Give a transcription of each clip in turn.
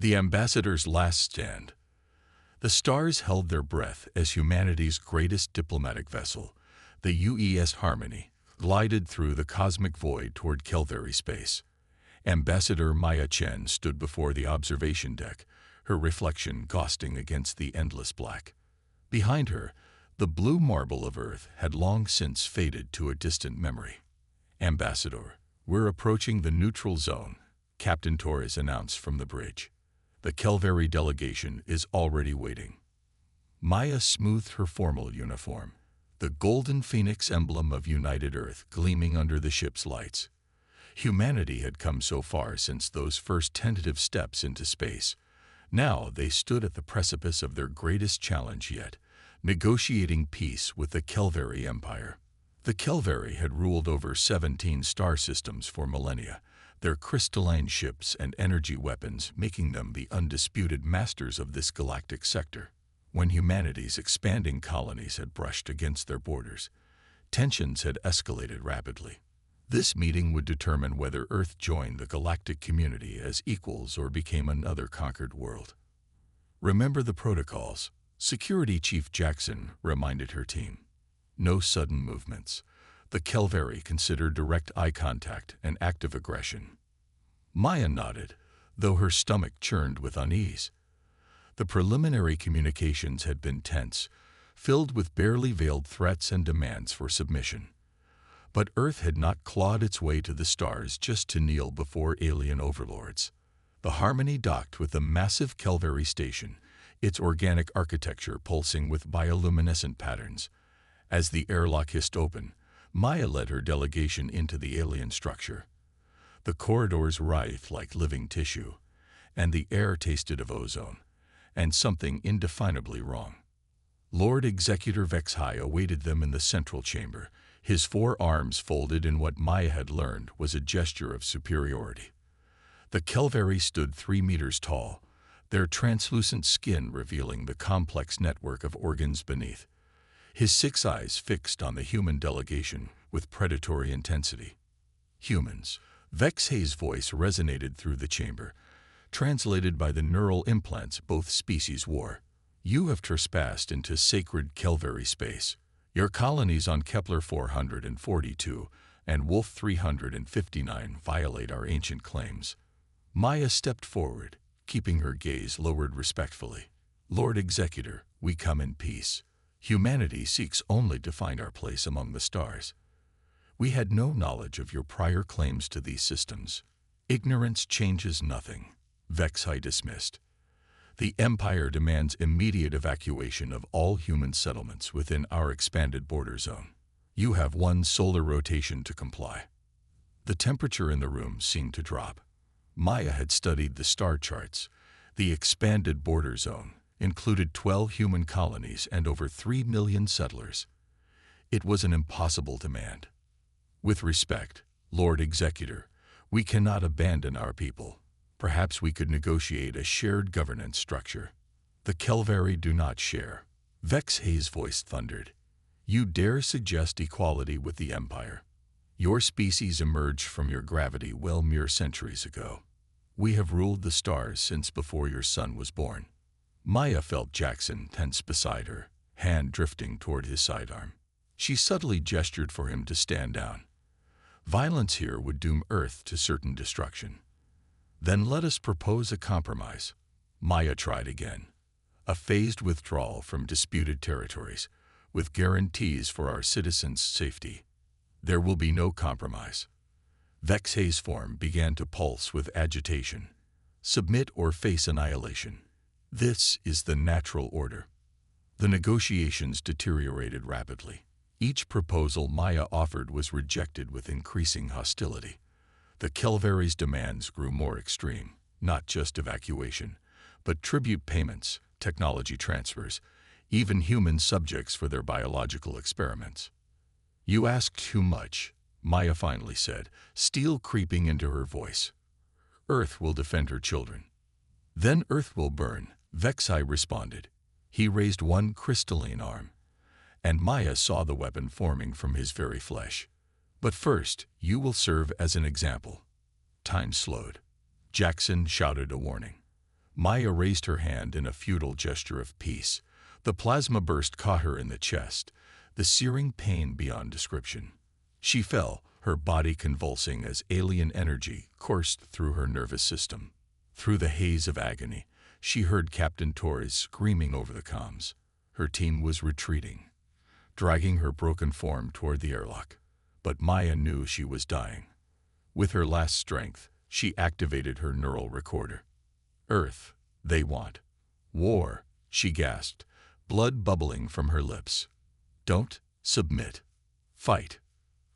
The ambassador's last stand. The stars held their breath as humanity's greatest diplomatic vessel, the UES Harmony, glided through the cosmic void toward Kelveri space. Ambassador Maya Chen stood before the observation deck, her reflection ghosting against the endless black. Behind her, the blue marble of Earth had long since faded to a distant memory. "Ambassador, we're approaching the neutral zone," Captain Torres announced from the bridge. "The Kelveri delegation is already waiting." Maya smoothed her formal uniform, the golden phoenix emblem of United Earth gleaming under the ship's lights. Humanity had come so far since those first tentative steps into space. Now they stood at the precipice of their greatest challenge yet, negotiating peace with the Kelveri Empire. The Kelveri had ruled over 17 star systems for millennia, their crystalline ships and energy weapons making them the undisputed masters of this galactic sector. When humanity's expanding colonies had brushed against their borders, tensions had escalated rapidly. This meeting would determine whether Earth joined the galactic community as equals or became another conquered world. "Remember the protocols," Security Chief Jackson reminded her team. "No sudden movements. The Kelveri consider direct eye contact an act of aggression." Maya nodded, though her stomach churned with unease. The preliminary communications had been tense, filled with barely veiled threats and demands for submission. But Earth had not clawed its way to the stars just to kneel before alien overlords. The Harmony docked with the massive Kelveri station, its organic architecture pulsing with bioluminescent patterns. As the airlock hissed open, Maya led her delegation into the alien structure. The corridors writhed like living tissue, and the air tasted of ozone, and something indefinably wrong. Lord Executor Vexhai awaited them in the central chamber, his 4 arms folded in what Maya had learned was a gesture of superiority. The Kelveri stood 3 meters tall, their translucent skin revealing the complex network of organs beneath. His 6 eyes fixed on the human delegation with predatory intensity. "Humans," Vexhay's voice resonated through the chamber, translated by the neural implants both species wore. "You have trespassed into sacred Kelveri space. Your colonies on Kepler 442 and Wolf 359 violate our ancient claims." Maya stepped forward, keeping her gaze lowered respectfully. "Lord Executor, we come in peace. Humanity seeks only to find our place among the stars. We had no knowledge of your prior claims to these systems. Ignorance changes nothing," Vexhai dismissed. "The Empire demands immediate evacuation of all human settlements within our expanded border zone. You have 1 solar rotation to comply." The temperature in the room seemed to drop. Maya had studied the star charts. The expanded border zone included 12 human colonies and over 3 million settlers. It was an impossible demand. "With respect, Lord Executor, we cannot abandon our people. Perhaps we could negotiate a shared governance structure." "The Kelveri do not share," Vexhay's voice thundered. "You dare suggest equality with the Empire? Your species emerged from your gravity well mere centuries ago. We have ruled the stars since before your son was born." Maya felt Jackson tense beside her, hand drifting toward his sidearm. She subtly gestured for him to stand down. Violence here would doom Earth to certain destruction. "Then let us propose a compromise." Maya tried again. "A phased withdrawal from disputed territories, with guarantees for our citizens' safety." "There will be no compromise." Vexhay's form began to pulse with agitation. "Submit or face annihilation. This is the natural order." The negotiations deteriorated rapidly. Each proposal Maya offered was rejected with increasing hostility. The Kelveri's demands grew more extreme, not just evacuation, but tribute payments, technology transfers, even human subjects for their biological experiments. "You ask too much," Maya finally said, steel creeping into her voice. "Earth will defend her children." "Then Earth will burn," Vexhai responded. He raised one crystalline arm, and Maya saw the weapon forming from his very flesh. "But first, you will serve as an example." Time slowed. Jackson shouted a warning. Maya raised her hand in a futile gesture of peace. The plasma burst caught her in the chest, the searing pain beyond description. She fell, her body convulsing as alien energy coursed through her nervous system. Through the haze of agony, she heard Captain Torres screaming over the comms. Her team was retreating, dragging her broken form toward the airlock. But Maya knew she was dying. With her last strength, she activated her neural recorder. "Earth, they want war," she gasped, blood bubbling from her lips. "Don't submit. Fight.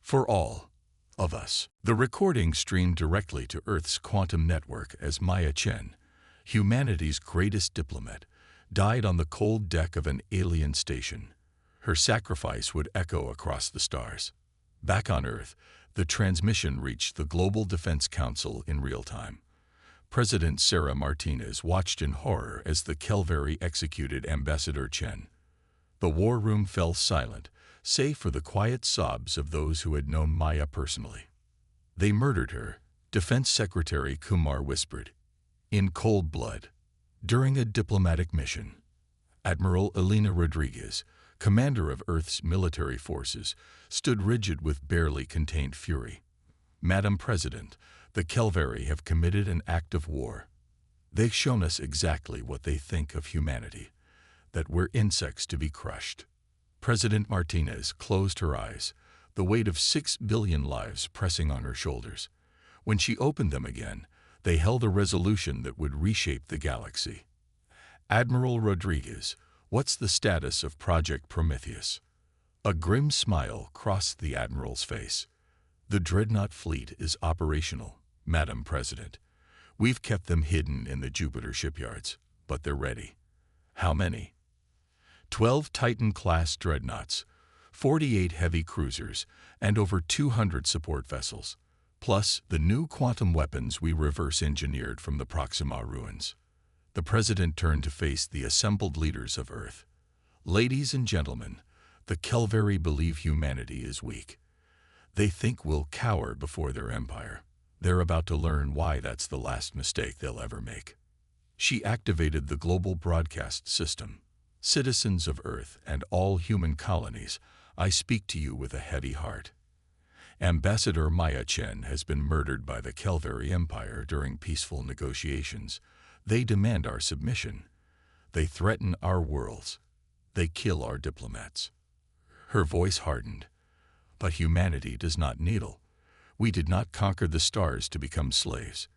For all of us." The recording streamed directly to Earth's quantum network as Maya Chen, humanity's greatest diplomat, died on the cold deck of an alien station. Her sacrifice would echo across the stars. Back on Earth, the transmission reached the Global Defense Council in real time. President Sarah Martinez watched in horror as the Kelveri executed Ambassador Chen. The war room fell silent, save for the quiet sobs of those who had known Maya personally. "They murdered her," Defense Secretary Kumar whispered, "in cold blood, during a diplomatic mission." Admiral Elena Rodriguez, commander of Earth's military forces, stood rigid with barely contained fury. "Madam President, the Kelveri have committed an act of war. They've shown us exactly what they think of humanity, that we're insects to be crushed." President Martinez closed her eyes, the weight of 6 billion lives pressing on her shoulders. When she opened them again, they held a resolution that would reshape the galaxy. "Admiral Rodriguez, what's the status of Project Prometheus?" A grim smile crossed the Admiral's face. "The Dreadnought fleet is operational, Madam President. We've kept them hidden in the Jupiter shipyards, but they're ready." "How many?" 12 Titan-class Dreadnoughts, 48 heavy cruisers, and over 200 support vessels, plus the new quantum weapons we reverse-engineered from the Proxima ruins. The President turned to face the assembled leaders of Earth. "Ladies and gentlemen, the Kelveri believe humanity is weak. They think we'll cower before their empire. They're about to learn why that's the last mistake they'll ever make." She activated the global broadcast system. "Citizens of Earth and all human colonies, I speak to you with a heavy heart. Ambassador Maya Chen has been murdered by the Kelveri Empire during peaceful negotiations. They demand our submission. They threaten our worlds. They kill our diplomats." Her voice hardened. "But humanity does not needle. We did not conquer the stars to become slaves.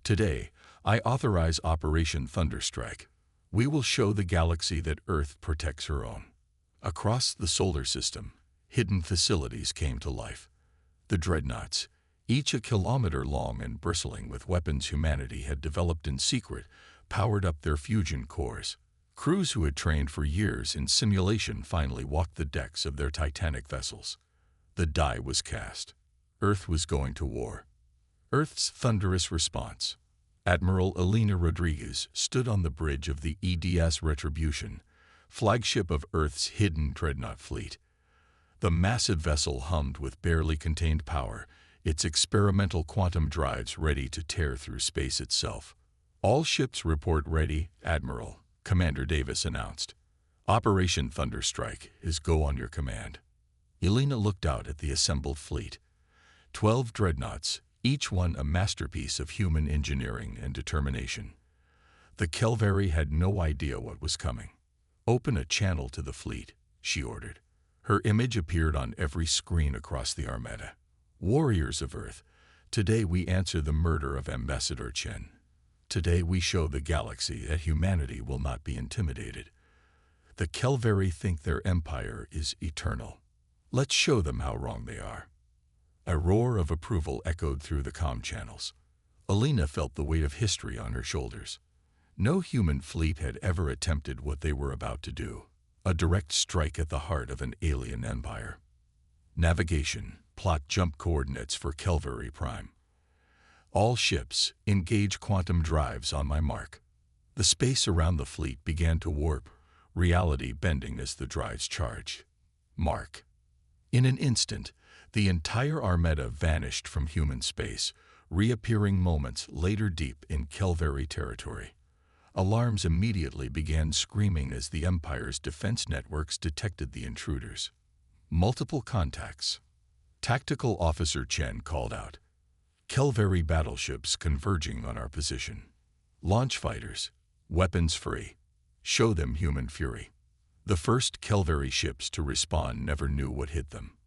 Today, I authorize Operation Thunderstrike. We will show the galaxy that Earth protects her own." Across the solar system, hidden facilities came to life. The Dreadnoughts, each a kilometer long and bristling with weapons humanity had developed in secret, powered up their fusion cores. Crews who had trained for years in simulation finally walked the decks of their titanic vessels. The die was cast. Earth was going to war. Earth's thunderous response. Admiral Elena Rodriguez stood on the bridge of the EDS Retribution, flagship of Earth's hidden Dreadnought fleet. The massive vessel hummed with barely contained power, its experimental quantum drives ready to tear through space itself. "All ships report ready, Admiral," Commander Davis announced. "Operation Thunderstrike is go on your command." Elena looked out at the assembled fleet. 12 Dreadnoughts, each one a masterpiece of human engineering and determination. The Kelveri had no idea what was coming. "Open a channel to the fleet," she ordered. Her image appeared on every screen across the Armada. "Warriors of Earth, today we answer the murder of Ambassador Chen. Today we show the galaxy that humanity will not be intimidated. The Kelveri think their empire is eternal. Let's show them how wrong they are." A roar of approval echoed through the comm channels. Elena felt the weight of history on her shoulders. No human fleet had ever attempted what they were about to do, a direct strike at the heart of an alien empire. "Navigation, plot jump coordinates for Kelveri Prime. All ships, engage quantum drives on my mark." The space around the fleet began to warp, reality bending as the drives charged. Mark. In an instant, the entire Armada vanished from human space, reappearing moments later deep in Kelveri territory. Alarms immediately began screaming as the Empire's defense networks detected the intruders. Multiple contacts. Tactical Officer Chen called out. Kelveri battleships converging on our position. Launch fighters, weapons free. Show them human fury. The first Kelveri ships to respond never knew what hit them.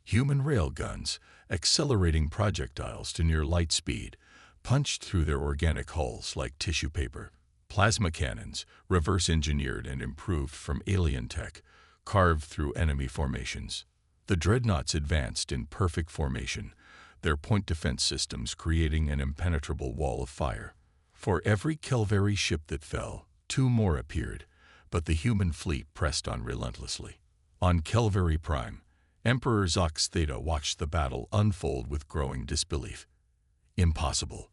Human railguns, accelerating projectiles to near light speed, punched through their organic hulls like tissue paper. Plasma cannons, reverse-engineered and improved from alien tech, carved through enemy formations. The Dreadnoughts advanced in perfect formation, their point defense systems creating an impenetrable wall of fire. For every Kelveri ship that fell, 2 more appeared, but the human fleet pressed on relentlessly. On Kelveri Prime, Emperor Zox Theta watched the battle unfold with growing disbelief. Impossible.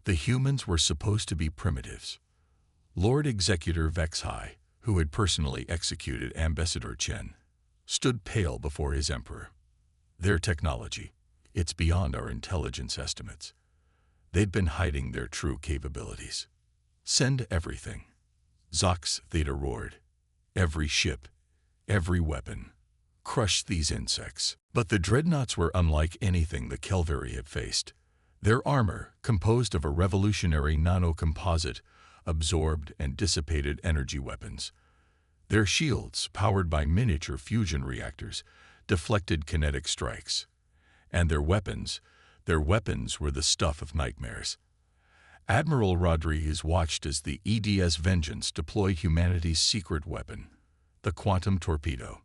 The humans were supposed to be primitives. Lord Executor Vexhai, who had personally executed Ambassador Chen, stood pale before his emperor. Their technology, it's beyond our intelligence estimates. They'd been hiding their true capabilities. Send everything. Zox Theta roared. Every ship, every weapon. Crush these insects. But the Dreadnoughts were unlike anything the Kelveri had faced. Their armor, composed of a revolutionary nanocomposite, absorbed and dissipated energy weapons. Their shields, powered by miniature fusion reactors, deflected kinetic strikes. And their weapons were the stuff of nightmares. Admiral Rodriguez watched as the EDS Vengeance deployed humanity's secret weapon, the quantum torpedo.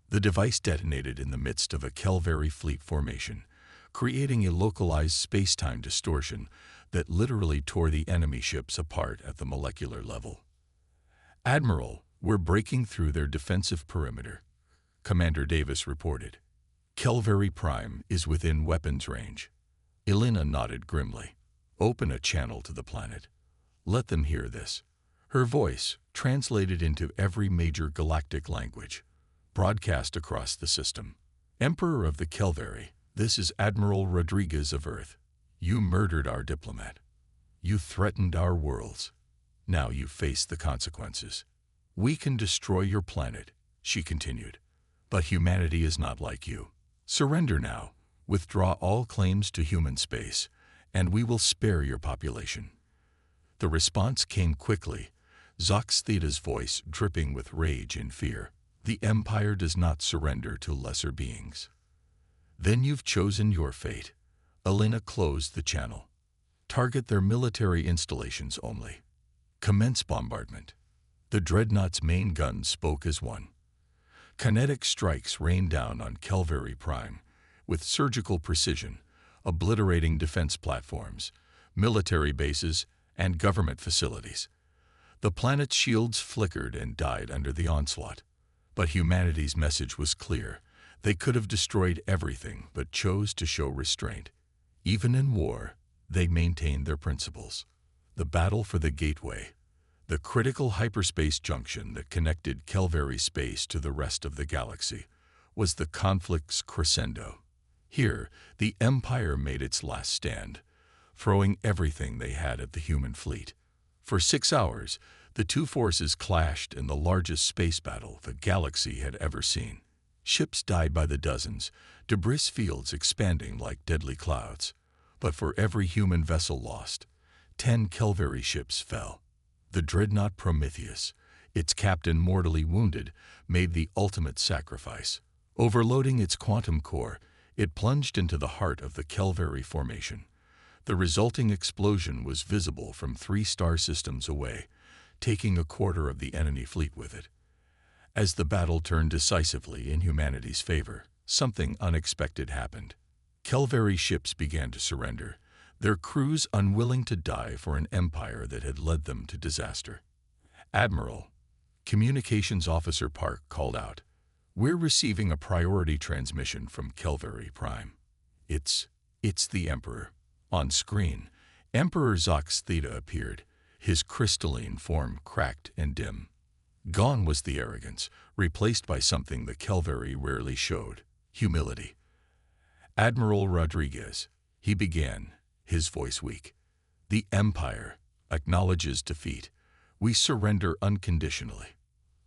The device detonated in the midst of a Kelveri fleet formation, creating a localized space-time distortion that literally tore the enemy ships apart at the molecular level. "Admiral, we're breaking through their defensive perimeter," Commander Davis reported. "Kelveri Prime is within weapons range." Elena nodded grimly. "Open a channel to the planet. Let them hear this." Her voice, translated into every major galactic language, broadcast across the system. "Emperor of the Kelveri, this is Admiral Rodriguez of Earth. You murdered our diplomat. You threatened our worlds. Now you face the consequences. We can destroy your planet," she continued, "but humanity is not like you. Surrender now, withdraw all claims to human space, and we will spare your population." The response came quickly, Zox Theta's voice dripping with rage and fear. "The Empire does not surrender to lesser beings." "Then you've chosen your fate." Elena closed the channel. "Target their military installations only. Commence bombardment." The Dreadnought's main guns spoke as one. Kinetic strikes rained down on Kelveri Prime, with surgical precision, obliterating defense platforms, military bases, and government facilities. The planet's shields flickered and died under the onslaught. But humanity's message was clear. They could have destroyed everything, but chose to show restraint. Even in war, they maintained their principles. The battle for the Gateway, the critical hyperspace junction that connected Kelveri space to the rest of the galaxy, was the conflict's crescendo. Here, the Empire made its last stand, throwing everything they had at the human fleet. For 6 hours, the two forces clashed in the largest space battle the galaxy had ever seen. Ships died by the dozens, debris fields expanding like deadly clouds. But for every human vessel lost, 10 Kelveri ships fell. The Dreadnought Prometheus, its captain mortally wounded, made the ultimate sacrifice. Overloading its quantum core, it plunged into the heart of the Kelveri formation. The resulting explosion was visible from 3 star systems away, taking a quarter of the enemy fleet with it. As the battle turned decisively in humanity's favor, something unexpected happened. Kelveri ships began to surrender, their crews unwilling to die for an empire that had led them to disaster. "Admiral," Communications Officer Park called out, "we're receiving a priority transmission from Kelveri Prime. It's the Emperor." On screen, Emperor Zox Theta appeared, his crystalline form cracked and dim. Gone was the arrogance, replaced by something the Kelveri rarely showed: humility. "Admiral Rodriguez," he began, his voice weak, "the Empire acknowledges defeat. We surrender unconditionally.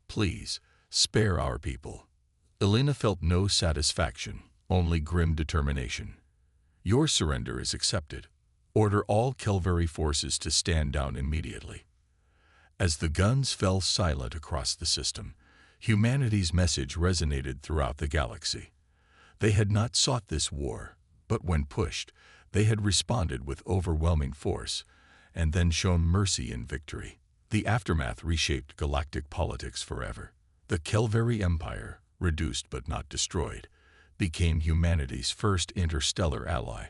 Please, spare our people. Elena felt no satisfaction, only grim determination. Your surrender is accepted. Order all Kelveri forces to stand down immediately. As the guns fell silent across the system, humanity's message resonated throughout the galaxy. They had not sought this war, but when pushed, they had responded with overwhelming force, and then shown mercy in victory. The aftermath reshaped galactic politics forever. The Kelveri Empire, reduced but not destroyed, became humanity's first interstellar ally,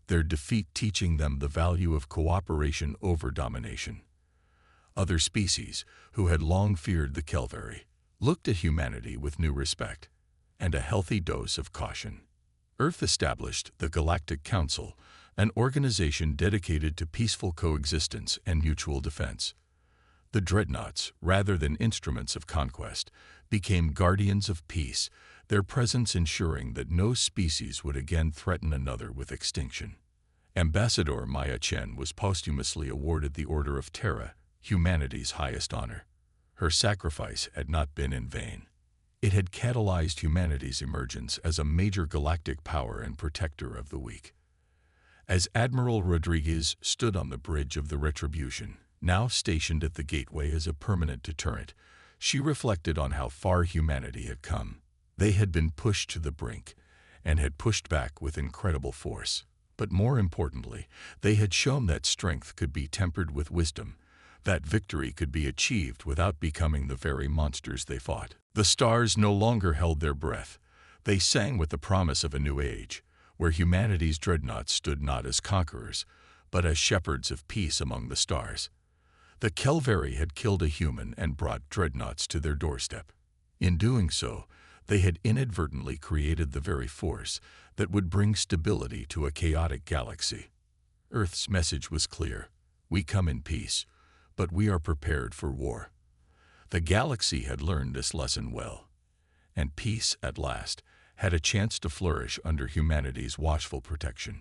their defeat teaching them the value of cooperation over domination. Other species, who had long feared the Kelveri, looked at humanity with new respect and a healthy dose of caution. Earth established the Galactic Council, an organization dedicated to peaceful coexistence and mutual defense. The Dreadnoughts, rather than instruments of conquest, became guardians of peace, their presence ensuring that no species would again threaten another with extinction. Ambassador Maya Chen was posthumously awarded the Order of Terra, humanity's highest honor. Her sacrifice had not been in vain. It had catalyzed humanity's emergence as a major galactic power and protector of the weak. As Admiral Rodriguez stood on the bridge of the Retribution, now stationed at the gateway as a permanent deterrent, she reflected on how far humanity had come. They had been pushed to the brink and had pushed back with incredible force. But more importantly, they had shown that strength could be tempered with wisdom, that victory could be achieved without becoming the very monsters they fought. The stars no longer held their breath. They sang with the promise of a new age, where humanity's dreadnoughts stood not as conquerors, but as shepherds of peace among the stars. The Kelveri had killed a human and brought dreadnoughts to their doorstep. In doing so, they had inadvertently created the very force that would bring stability to a chaotic galaxy. Earth's message was clear: we come in peace, but we are prepared for war. The galaxy had learned this lesson well, and peace, at last, had a chance to flourish under humanity's watchful protection.